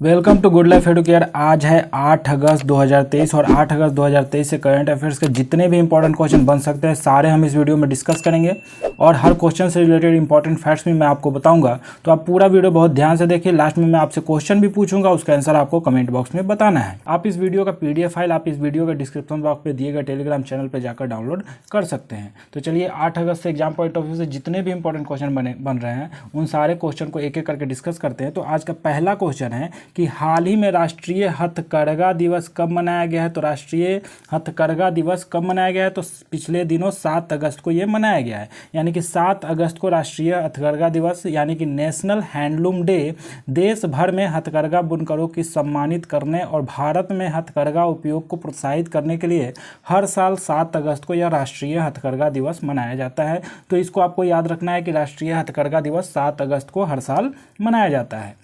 Welcome to Good Life Educare. आज है 8 अगस्त 2023 और 8 अगस्त 2023 से करंट अफेयर्स के जितने भी इंपॉर्टेंट क्वेश्चन बन सकते हैं सारे हम इस वीडियो में डिस्कस करेंगे और हर क्वेश्चन से रिलेटेड इंपॉर्टेंट फैक्ट्स भी मैं आपको बताऊंगा। तो आप पूरा वीडियो बहुत ध्यान से देखिए। लास्ट में मैं आपसे क्वेश्चन भी पूछूंगा, उसका आंसर आपको कमेंट बॉक्स में बताना है। आप इस वीडियो का PDF फाइल आप इस वीडियो के डिस्क्रिप्शन बॉक्स पर दिए गए टेलीग्राम चैनल पर जाकर डाउनलोड कर सकते हैं। तो चलिए 8 अगस्त से एग्जाम पॉइंट ऑफ व्यू से जितने भी इंपॉर्टेंट क्वेश्चन बन रहे हैं उन सारे क्वेश्चन को एक एक करके डिस्कस करते हैं। तो आज का पहला क्वेश्चन है कि हाल ही में राष्ट्रीय हथकरघा दिवस कब मनाया गया है। तो राष्ट्रीय हथकरघा दिवस कब मनाया गया है? तो पिछले दिनों 7 अगस्त को ये मनाया गया है, यानी कि 7 अगस्त को राष्ट्रीय हथकरघा दिवस यानी कि नेशनल हैंडलूम डे देश भर में हथकरघा बुनकरों की सम्मानित करने और भारत में हथकरघा उपयोग को प्रोत्साहित करने के लिए हर साल 7 अगस्त को यह राष्ट्रीय हथकरघा दिवस मनाया जाता है। तो इसको आपको याद रखना है कि राष्ट्रीय हथकरघा दिवस 7 अगस्त को हर साल मनाया जाता है।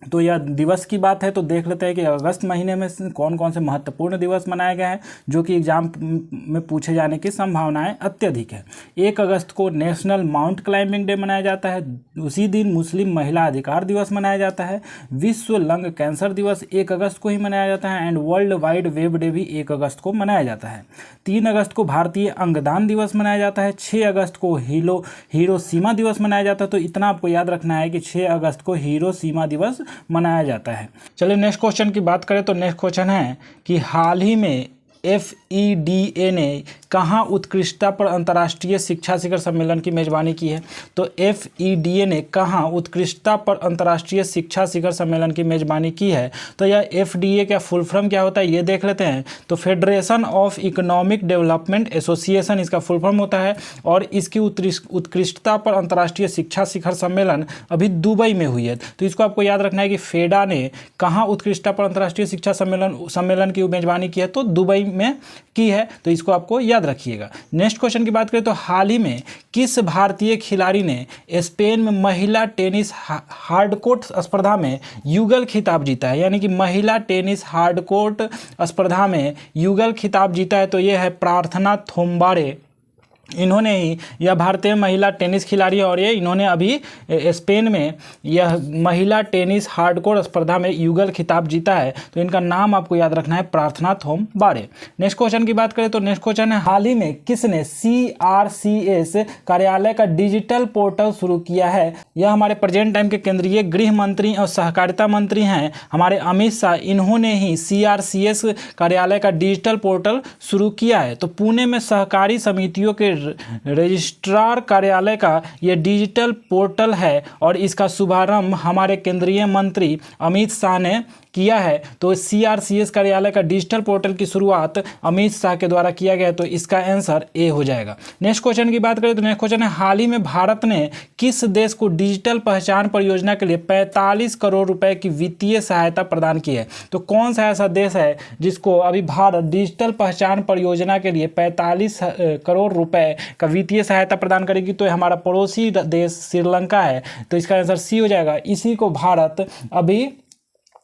तो यह दिवस की बात है तो देख लेते हैं कि अगस्त महीने में कौन कौन से महत्वपूर्ण दिवस मनाए गए हैं जो कि एग्जाम में पूछे जाने की संभावनाएं अत्यधिक है। 1 अगस्त को नेशनल माउंट क्लाइंबिंग डे मनाया जाता है। उसी दिन मुस्लिम महिला अधिकार दिवस मनाया जाता है। विश्व लंग कैंसर दिवस 1 अगस्त को ही मनाया जाता है and world wide web day भी 1 अगस्त को मनाया जाता है। 3 अगस्त को भारतीय अंगदान दिवस मनाया जाता है। 6 अगस्त को हिरोशिमा दिवस मनाया जाता है। तो इतना आपको याद रखना है कि 6 अगस्त को हिरोशिमा दिवस मनाया जाता है। चलिए नेक्स्ट क्वेश्चन की बात करें तो नेक्स्ट क्वेश्चन है कि हाल ही में FEDA ने कहाँ उत्कृष्टता पर अंतर्राष्ट्रीय शिक्षा शिखर सम्मेलन की मेजबानी की है। तो FEDA ने कहाँ उत्कृष्टता पर अंतर्राष्ट्रीय शिक्षा शिखर सम्मेलन की मेजबानी की है। तो यह FDA का फुल फॉर्म क्या होता है ये देख लेते हैं। तो federation of economic development association इसका फुल फॉर्म होता है और इसकी उत्कृष्टता पर अंतर्राष्ट्रीय शिक्षा शिखर सम्मेलन अभी दुबई में हुई है। तो इसको आपको याद रखना है कि फेडा ने कहाँ उत्कृष्टता पर अंतर्राष्ट्रीय शिक्षा सम्मेलन की मेजबानी की है। तो दुबई में की है, तो इसको आपको याद रखिएगा। नेक्स्ट क्वेश्चन की बात करें तो हाल ही में किस भारतीय खिलाड़ी ने स्पेन में महिला टेनिस हार्डकोर्ट स्पर्धा में युगल खिताब जीता है, यानी कि महिला टेनिस हार्डकोर्ट स्पर्धा में युगल खिताब जीता है। तो यह है प्रार्थना थोम्बारे। इन्होंने ही यह भारतीय महिला टेनिस खिलाड़ी और ये इन्होंने अभी स्पेन में यह महिला टेनिस हार्डकोर स्पर्धा में युगल खिताब जीता है। तो इनका नाम आपको याद रखना है प्रार्थना थोम्बारे। नेक्स्ट क्वेश्चन की बात करें तो नेक्स्ट क्वेश्चन है हाल ही में किसने CRCS कार्यालय का डिजिटल पोर्टल शुरू किया है। यह हमारे प्रेजेंट टाइम के केंद्रीय गृह मंत्री और सहकारिता मंत्री हैं हमारे अमित शाह। इन्होंने ही CRCS कार्यालय का डिजिटल पोर्टल शुरू किया है। तो पुणे में सहकारी समितियों के रजिस्ट्रार कार्यालय का यह डिजिटल पोर्टल है और इसका शुभारंभ हमारे केंद्रीय मंत्री अमित शाह ने किया है। तो CRCS कार्यालय का डिजिटल पोर्टल की शुरुआत अमित शाह के द्वारा किया गया। तो इसका आंसर A हो जाएगा। नेक्स्ट क्वेश्चन की बात करें तो नेक्स्ट क्वेश्चन है हाल ही में भारत ने किस देश को डिजिटल पहचान परियोजना के लिए 45 करोड़ रुपए की वित्तीय सहायता प्रदान की है। तो कौन सा ऐसा देश है जिसको अभी भारत डिजिटल पहचान परियोजना के लिए 45 करोड़ रुपए का वित्तीय सहायता प्रदान करेगी। तो हमारा पड़ोसी देश श्रीलंका है। तो इसका आंसर C हो जाएगा। इसी को भारत अभी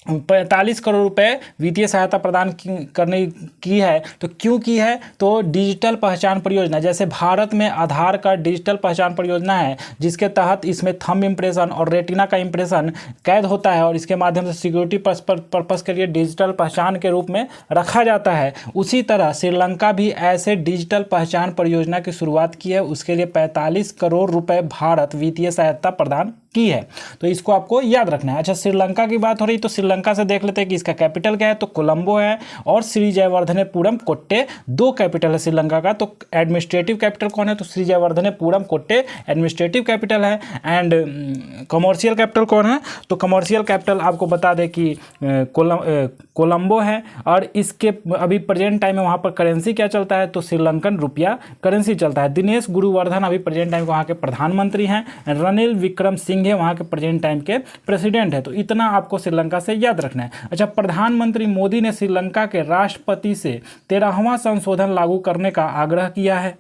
45 करोड़ रुपए वित्तीय सहायता प्रदान करने की है। तो क्यों की है? तो डिजिटल पहचान परियोजना, जैसे भारत में आधार कार्ड डिजिटल पहचान परियोजना है जिसके तहत इसमें थंब इम्प्रेशन और रेटिना का इम्प्रेशन कैद होता है और इसके माध्यम से सिक्योरिटी पर्पस के लिए डिजिटल पहचान के रूप में रखा जाता है। उसी तरह श्रीलंका भी ऐसे डिजिटल पहचान परियोजना की शुरुआत की है। उसके लिए 45 करोड़ रुपए भारत वित्तीय सहायता प्रदान की है। तो इसको आपको याद रखना है। अच्छा, श्रीलंका की बात हो रही तो श्रीलंका से देख लेते हैं कि इसका कैपिटल क्या है। तो कोलंबो है और श्री जयवर्धनेपुरम कोट्टे, 2 कैपिटल है श्रीलंका का। तो एडमिनिस्ट्रेटिव कैपिटल कौन है? तो श्री जयवर्धनेपुरम कोट्टे एडमिनिस्ट्रेटिव कैपिटल है। एंड कमर्शियल कैपिटल कौन है? तो कमर्शियल कैपिटल आपको बता दें कि कोलंबो है और इसके अभी प्रेजेंट टाइम में वहाँ पर करेंसी क्या चलता है? तो श्रीलंकन रुपया करेंसी चलता है। दिनेश गुरुवर्धन अभी प्रेजेंट टाइम वहाँ के प्रधानमंत्री हैं। रणनील विक्रम सिंह है वहाँ के प्रेजेंट टाइम के प्रेसिडेंट है। तो इतना आपको श्रीलंका से याद रखना है। अच्छा, प्रधानमंत्री मोदी ने श्रीलंका के राष्ट्रपति से 13वां संशोधन लागू करने का आग्रह किया है।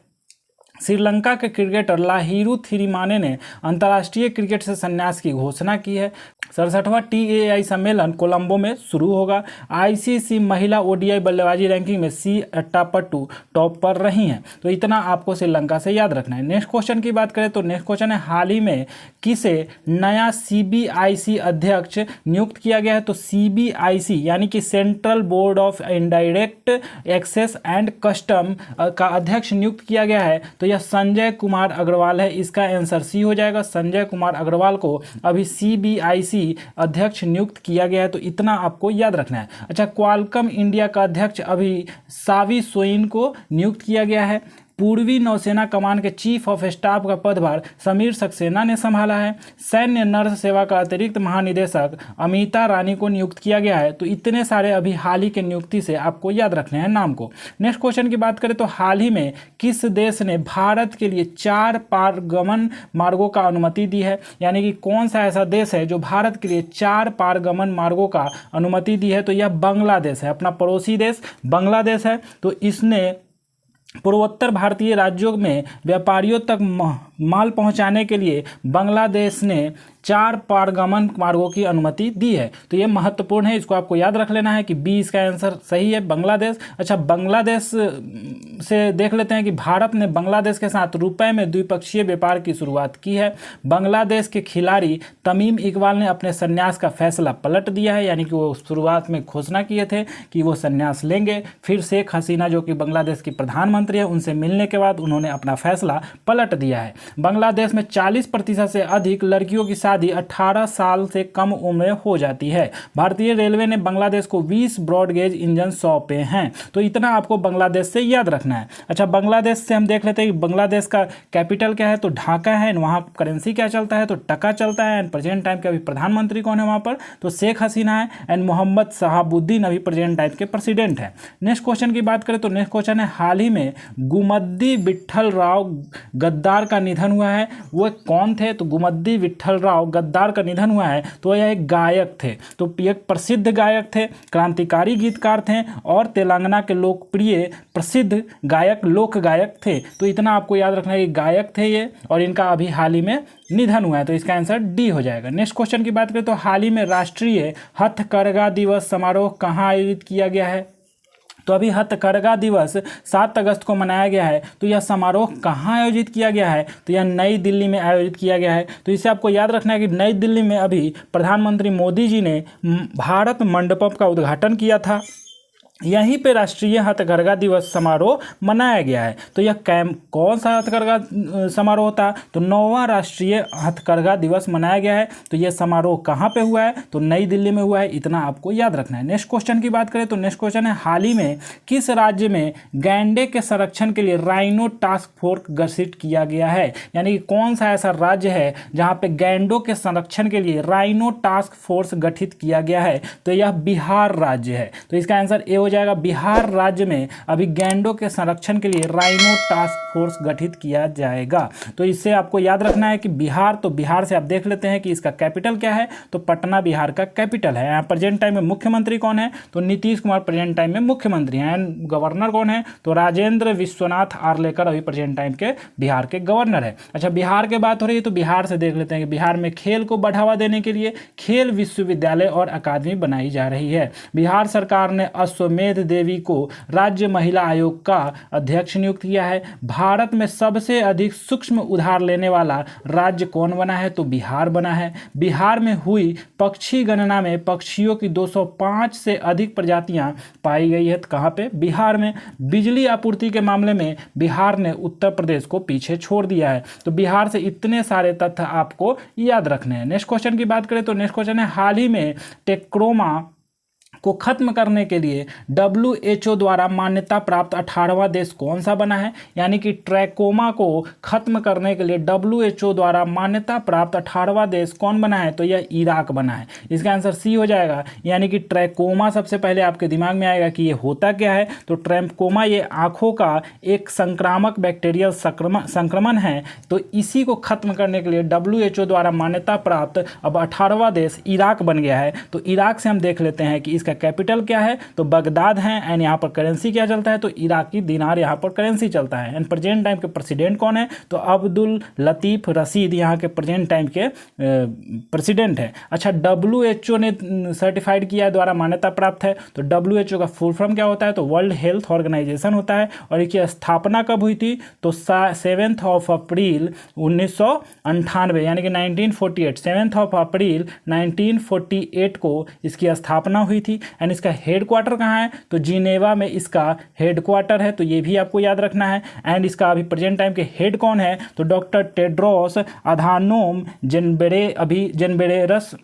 श्रीलंका के क्रिकेटर लाहिरू थिरिमाने ने अंतर्राष्ट्रीय क्रिकेट से संन्यास की घोषणा की है। 67वां TAI सम्मेलन कोलंबो में शुरू होगा। ICC महिला ODI बल्लेबाजी रैंकिंग में सी अट्टापट्टू टॉप पर रही हैं। तो इतना आपको श्रीलंका से याद रखना है। नेक्स्ट क्वेश्चन की बात करें तो नेक्स्ट क्वेश्चन है, हाल ही में किसे नया CBIC अध्यक्ष नियुक्त किया गया है? तो CBIC यानी कि Central Board of Indirect Taxes and Custom का अध्यक्ष नियुक्त किया गया है। तो यह संजय कुमार अग्रवाल है। इसका आंसर सी हो जाएगा। संजय कुमार अग्रवाल को अभी CBIC अध्यक्ष नियुक्त किया गया है। तो इतना आपको याद रखना है। अच्छा, क्वालकॉम इंडिया का अध्यक्ष अभी सावी सोइन को नियुक्त किया गया है। पूर्वी नौसेना कमान के चीफ ऑफ स्टाफ का पदभार समीर सक्सेना ने संभाला है। सैन्य नर्स सेवा का अतिरिक्त महानिदेशक अमिता रानी को नियुक्त किया गया है। तो इतने सारे अभी हाल ही के नियुक्ति से आपको याद रखने हैं नाम को। नेक्स्ट क्वेश्चन की बात करें तो हाल ही में किस देश ने भारत के लिए 4 पारगमन मार्गों का अनुमति दी है? यानी कि कौन सा ऐसा देश है जो भारत के लिए 4 पारगमन मार्गों का अनुमति दी है? तो यह बांग्लादेश है। अपना पड़ोसी देश बांग्लादेश है। तो इसने पूर्वोत्तर भारतीय राज्यों में व्यापारियों तक माल पहुंचाने के लिए बांग्लादेश ने 4 पारगमन मार्गों की अनुमति दी है। तो ये महत्वपूर्ण है, इसको आपको याद रख लेना है कि बी इसका आंसर सही है, बांग्लादेश। अच्छा, बांग्लादेश से देख लेते हैं कि भारत ने बांग्लादेश के साथ रुपए में द्विपक्षीय व्यापार की शुरुआत की है। बांग्लादेश के खिलाड़ी तमीम इकबाल ने अपने संन्यास का फैसला पलट दिया है। यानी कि वो शुरुआत में घोषणा किए थे कि वो संन्यास लेंगे, फिर शेख हसीना जो कि बांग्लादेश की प्रधानमंत्री है उनसे मिलने के बाद उन्होंने अपना फैसला पलट दिया है। बांग्लादेश में 40% से अधिक लड़कियों की शादी 18 साल से कम उम्र हो जाती है। भारतीय रेलवे ने बांग्लादेश को 20 ब्रॉडगेज इंजन सौंपे हैं। तो इतना आपको बांग्लादेश से याद रखना है। अच्छा, बांग्लादेश से हम देख लेते हैं कि बांग्लादेश का कैपिटल क्या है? तो ढाका है। वहाँ करेंसी क्या चलता है? तो टका चलता है। एंड प्रेजेंट टाइम के अभी प्रधानमंत्री कौन है वहाँ पर? तो शेख हसीना है। एंड मोहम्मद शहाबुद्दीन अभी प्रेजेंट टाइम के प्रेसिडेंट है। नेक्स्ट क्वेश्चन की बात करें तो नेक्स्ट क्वेश्चन है, हाल ही में गुमद्दी विट्ठल राव गद्दार का निधन हुआ है। वो कौन थे? तो गुमद्दी विट्ठल राव गद्दार का निधन हुआ है। तो यह एक गायक थे। तो एक प्रसिद्ध गायक थे, क्रांतिकारी गीतकार थे और तेलंगाना के लोकप्रिय प्रसिद्ध गायक लोक गायक थे। तो इतना आपको याद रखना है कि गायक थे ये और इनका अभी हाल ही में निधन हुआ है। तो इसका आंसर डी हो जाएगा। नेक्स्ट क्वेश्चन की बात करें तो हाल ही में राष्ट्रीय हथकरघा दिवस समारोह कहाँ आयोजित किया गया है? तो अभी हथकरघा दिवस 7 अगस्त को मनाया गया है। तो यह समारोह कहाँ आयोजित किया गया है? तो यह नई दिल्ली में आयोजित किया गया है। तो इसे आपको याद रखना है कि नई दिल्ली में अभी प्रधानमंत्री मोदी जी ने भारत मंडपम का उद्घाटन किया था। यहीं पे राष्ट्रीय हथकरघा दिवस समारोह मनाया गया है। तो यह कौन सा हथकरघा समारोह होता? तो 9वां राष्ट्रीय हथकरघा दिवस मनाया गया है। तो यह समारोह कहाँ पे हुआ है? तो नई दिल्ली में हुआ है। इतना आपको याद रखना है। नेक्स्ट क्वेश्चन की बात करें तो नेक्स्ट क्वेश्चन है, हाल ही में किस राज्य में गैंडे के संरक्षण के लिए राइनो टास्क फोर्स गठित किया गया है? यानी कि कौन सा ऐसा राज्य है जहाँ पे गैंडों के संरक्षण के लिए राइनो टास्क फोर्स गठित किया गया है? तो यह बिहार राज्य है। तो इसका आंसर ए जाएगा। बिहार राज्य में अभी गैंडों के संरक्षण के लिए राइनो टास्क फोर्स गठित किया जाएगा। तो इससे आपको याद रखना है कि बिहार, तो बिहार से आप देख लेते हैं कि इसका कैपिटल क्या है? तो पटना बिहार का कैपिटल है। यहाँ प्रेजेंट टाइम में मुख्यमंत्री कौन है? तो नीतीश कुमार प्रेजेंट टाइम में मुख्यमंत्री हैं। गवर्नर कौन है? तो राजेंद्र विश्वनाथ आर्लेकर अभी प्रेजेंट टाइम के बिहार के गवर्नर है। अच्छा, बिहार की बात हो रही है तो बिहार से देख लेते हैं कि बिहार में खेल को बढ़ावा देने के लिए खेल विश्वविद्यालय और अकादमी बनाई जा रही है। बिहार सरकार ने अश्वमेध देवी को राज्य महिला आयोग का अध्यक्ष नियुक्त किया है। भारत में सबसे अधिक सूक्ष्म उधार लेने वाला राज्य कौन बना है? तो बिहार बना है। बिहार में हुई पक्षी गणना में पक्षियों की 205 से अधिक प्रजातियां पाई गई है। कहाँ पे? बिहार में। बिजली आपूर्ति के मामले में बिहार ने उत्तर प्रदेश को पीछे छोड़ दिया है। तो बिहार से इतने सारे तथ्य आपको याद रखने हैं। नेक्स्ट क्वेश्चन की बात करें तो नेक्स्ट क्वेश्चन है, हाल ही में टेक्रोमा को खत्म करने के लिए WHO द्वारा मान्यता प्राप्त 18वां देश कौन सा बना है? यानी कि ट्रैकोमा को खत्म करने के लिए WHO द्वारा मान्यता प्राप्त 18वां देश कौन बना है? तो यह इराक बना है। इसका आंसर सी हो जाएगा। यानी कि ट्रैकोमा सबसे पहले आपके दिमाग में आएगा कि ये होता क्या है? तो ट्रैकोमा ये आँखों का एक संक्रामक बैक्टीरियल संक्रमण है। तो इसी को खत्म करने के लिए WHO द्वारा मान्यता प्राप्त अब 18वां देश इराक बन गया है। तो इराक से हम देख लेते हैं कि इसका इसका कैपिटल क्या है, तो बगदाद है। एंड यहाँ पर करेंसी क्या चलता है, तो इराकी दिनार यहाँ पर करेंसी चलता है। एंड प्रेजेंट टाइम के प्रेसिडेंट कौन है, तो अब्दुल लतीफ़ रशीद यहाँ के प्रेजेंट टाइम के प्रेसिडेंट है। अच्छा, WHO ने सर्टिफाइड किया है, द्वारा मान्यता प्राप्त है। तो WHO का फुल फॉर्म क्या होता है, तो वर्ल्ड हेल्थ ऑर्गेनाइजेशन होता है। और इसकी स्थापना कब हुई थी, तो 7 अप्रैल 1998 यानी कि 1948, 7 अप्रैल 1948 को इसकी स्थापना हुई थी। एंड इसका हेड क्वार्टर कहाँ है, तो जिनेवा में इसका हेड क्वार्टर है, तो ये भी आपको याद रखना है। एंड इसका अभी प्रेजेंट टाइम के हेड कौन है, तो डॉक्टर टेड्रोस अधानोम जेनबेरेरस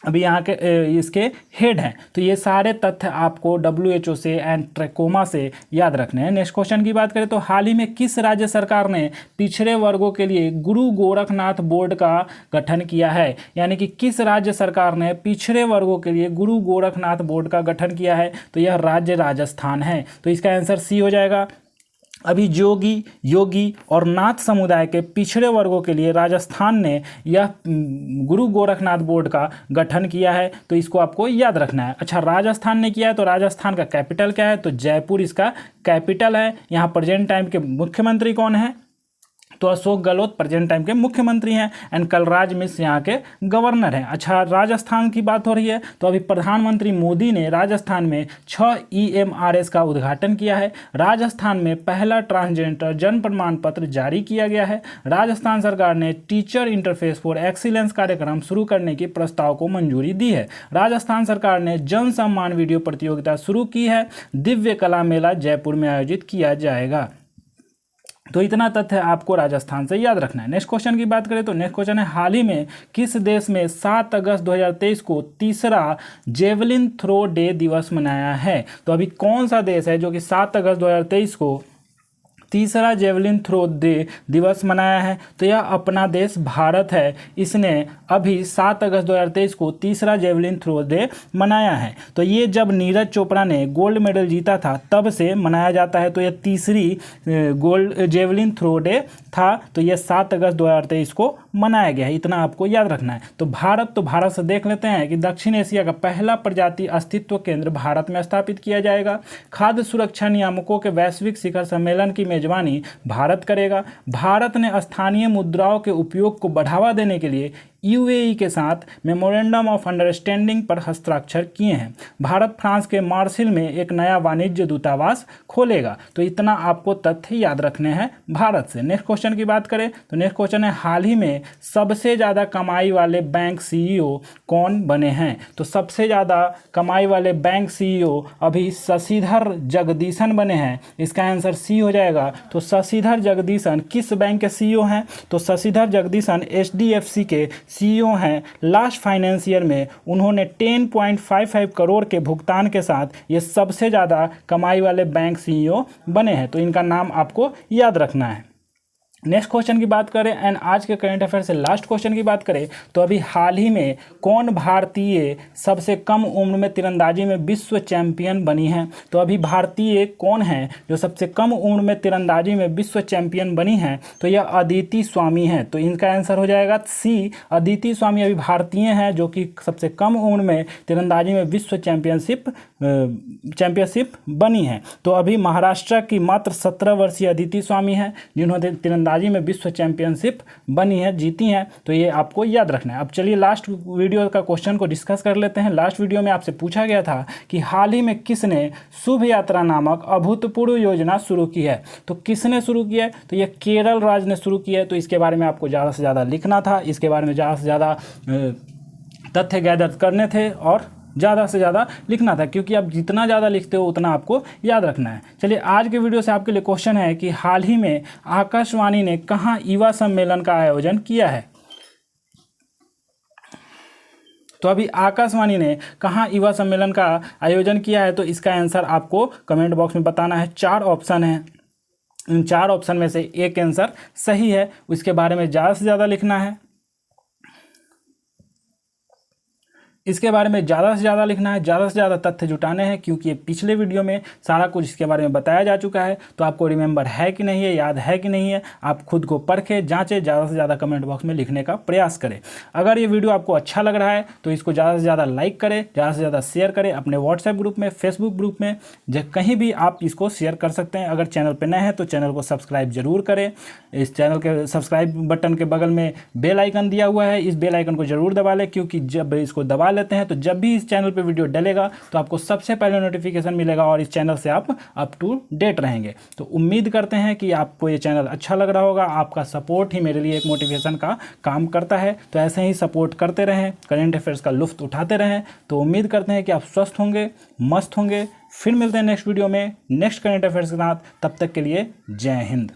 अभी यहाँ के इसके हेड हैं। तो ये सारे तथ्य आपको WHO से एंड ट्रैकोमा से याद रखने हैं। नेक्स्ट क्वेश्चन की बात करें तो हाल ही में किस राज्य सरकार ने पिछड़े वर्गों के लिए गुरु गोरखनाथ बोर्ड का गठन किया है, यानी कि किस राज्य सरकार ने पिछड़े वर्गों के लिए गुरु गोरखनाथ बोर्ड का गठन किया है, तो यह राज्य राजस्थान है। तो इसका आंसर सी हो जाएगा। अभी जोगी, योगी और नाथ समुदाय के पिछड़े वर्गों के लिए राजस्थान ने यह गुरु गोरखनाथ बोर्ड का गठन किया है, तो इसको आपको याद रखना है। अच्छा, राजस्थान ने किया है, तो राजस्थान का कैपिटल क्या है, तो जयपुर इसका कैपिटल है। यहाँ प्रेजेंट टाइम के मुख्यमंत्री कौन है, तो अशोक गहलोत प्रेजेंट टाइम के मुख्यमंत्री हैं। एंड कलराज मिश्र यहाँ के गवर्नर हैं। अच्छा, राजस्थान की बात हो रही है, तो अभी प्रधानमंत्री मोदी ने राजस्थान में 6 EMRS का उद्घाटन किया है। राजस्थान में पहला ट्रांसजेंडर जन्म प्रमाण पत्र जारी किया गया है। राजस्थान सरकार ने टीचर इंटरफेस फॉर एक्सीलेंस कार्यक्रम शुरू करने की प्रस्ताव को मंजूरी दी है। राजस्थान सरकार ने जन सम्मान वीडियो प्रतियोगिता शुरू की है। दिव्य कला मेला जयपुर में आयोजित किया जाएगा। तो इतना तथ्य आपको राजस्थान से याद रखना है। नेक्स्ट क्वेश्चन की बात करें तो नेक्स्ट क्वेश्चन है, हाल ही में किस देश में 7 अगस्त 2023 को तीसरा जेवलिन थ्रो डे दिवस मनाया है, तो अभी कौन सा देश है जो कि 7 अगस्त 2023 को तीसरा जेवलिन थ्रो डे दिवस मनाया है, तो यह अपना देश भारत है। इसने अभी 7 अगस्त 2023 को तीसरा जेवलिन थ्रो डे मनाया है। तो ये जब नीरज चोपड़ा ने गोल्ड मेडल जीता था तब से मनाया जाता है। तो यह तीसरी गोल्ड जेवलिन थ्रो डे था, तो यह 7 अगस्त 2023 को मनाया गया है। इतना आपको याद रखना है। तो भारत से देख लेते हैं कि दक्षिण एशिया का पहला प्रजाति अस्तित्व केंद्र भारत में स्थापित किया जाएगा। खाद्य सुरक्षा नियामकों के वैश्विक शिखर सम्मेलन की मेजबानी भारत करेगा। भारत ने स्थानीय मुद्राओं के उपयोग को बढ़ावा देने के लिए UAE के साथ मेमोरेंडम ऑफ अंडरस्टैंडिंग पर हस्ताक्षर किए हैं। भारत फ्रांस के मार्सिल में एक नया वाणिज्य दूतावास खोलेगा। तो इतना आपको तथ्य याद रखने हैं भारत से। नेक्स्ट क्वेश्चन की बात करें तो नेक्स्ट क्वेश्चन है, हाल ही में सबसे ज़्यादा कमाई वाले बैंक CEO कौन बने हैं, तो सबसे ज़्यादा कमाई वाले बैंक CEO अभी शशिधर जगदीशन बने हैं। इसका आंसर सी हो जाएगा। तो शशिधर जगदीशन किस बैंक के CEO हैं, तो शशिधर जगदीशन HDFC के CEO हैं। लास्ट फाइनेंशियल में उन्होंने 10.55 करोड़ के भुगतान के साथ ये सबसे ज़्यादा कमाई वाले बैंक CEO बने हैं। तो इनका नाम आपको याद रखना है। नेक्स्ट क्वेश्चन की बात करें एंड आज के करंट अफेयर से लास्ट क्वेश्चन की बात करें तो अभी हाल ही में कौन भारतीय सबसे कम उम्र में तीरंदाजी में विश्व चैंपियन बनी है, तो अभी भारतीय कौन है जो सबसे कम उम्र में तीरंदाजी में विश्व चैंपियन बनी है, तो यह अदिति स्वामी है। तो इनका आंसर हो जाएगा सी। अदिति स्वामी अभी भारतीय हैं जो कि सबसे कम उम्र में तीरंदाजी में विश्व चैंपियनशिप बनी है। तो अभी महाराष्ट्र की मात्र 17 वर्षीय अदिति स्वामी हैं जिन्होंने तीरंदाजी में विश्व चैंपियनशिप बनी है, जीती हैं। तो ये आपको याद रखना है। अब चलिए लास्ट वीडियो का क्वेश्चन को डिस्कस कर लेते हैं। लास्ट वीडियो में आपसे पूछा गया था कि हाल ही में किसने शुभ यात्रा नामक अभूतपूर्व योजना शुरू की है, तो किसने शुरू किया है, तो ये केरल राज्य ने शुरू किया है। तो इसके बारे में आपको ज़्यादा से ज़्यादा लिखना था, इसके बारे में ज़्यादा से ज़्यादा तथ्य गैदर करने थे और ज़्यादा से ज़्यादा लिखना था, क्योंकि आप जितना ज़्यादा लिखते हो उतना आपको याद रखना है। चलिए आज के वीडियो से आपके लिए क्वेश्चन है कि हाल ही में आकाशवाणी ने कहाँ युवा सम्मेलन का आयोजन किया है, तो अभी आकाशवाणी ने कहाँ युवा सम्मेलन का आयोजन किया है, तो इसका आंसर आपको कमेंट बॉक्स में बताना है। 4 ऑप्शन हैं, इन 4 ऑप्शन में से एक आंसर सही है, उसके बारे में ज़्यादा से ज़्यादा लिखना है। इसके बारे में ज़्यादा से ज़्यादा लिखना है, ज़्यादा से ज़्यादा तथ्य जुटाने हैं, क्योंकि पिछले वीडियो में सारा कुछ इसके बारे में बताया जा चुका है। तो आपको रिमेंबर है कि नहीं है, याद है कि नहीं है, आप खुद को परखें, जांचें, ज़्यादा से ज़्यादा कमेंट बॉक्स में लिखने का प्रयास करें। अगर ये वीडियो आपको अच्छा लग रहा है तो इसको ज़्यादा से ज़्यादा लाइक करें, ज़्यादा से ज़्यादा शेयर करें अपने व्हाट्सएप ग्रुप में, फेसबुक ग्रुप में, कहीं भी आप इसको शेयर कर सकते हैं। अगर चैनल पर नए हैं तो चैनल को सब्सक्राइब जरूर करें। इस चैनल के सब्सक्राइब बटन के बगल में बेल आइकन दिया हुआ है, इस बेल आइकन को जरूर दबा लें, क्योंकि जब इसको दबा लेते हैं तो जब भी इस चैनल पे वीडियो डलेगा तो आपको सबसे पहले नोटिफिकेशन मिलेगा और इस चैनल से आप अप टू डेट रहेंगे। तो उम्मीद करते हैं कि आपको ये चैनल अच्छा लग रहा होगा। आपका सपोर्ट ही मेरे लिए एक मोटिवेशन का काम करता है। तो ऐसे ही सपोर्ट करते रहें, करंट अफेयर्स का लुत्फ उठाते रहें। तो उम्मीद करते हैं कि आप स्वस्थ होंगे, मस्त होंगे। फिर मिलते हैं नेक्स्ट वीडियो में नेक्स्ट करंट अफेयर्स के साथ। तब तक के लिए जय हिंद।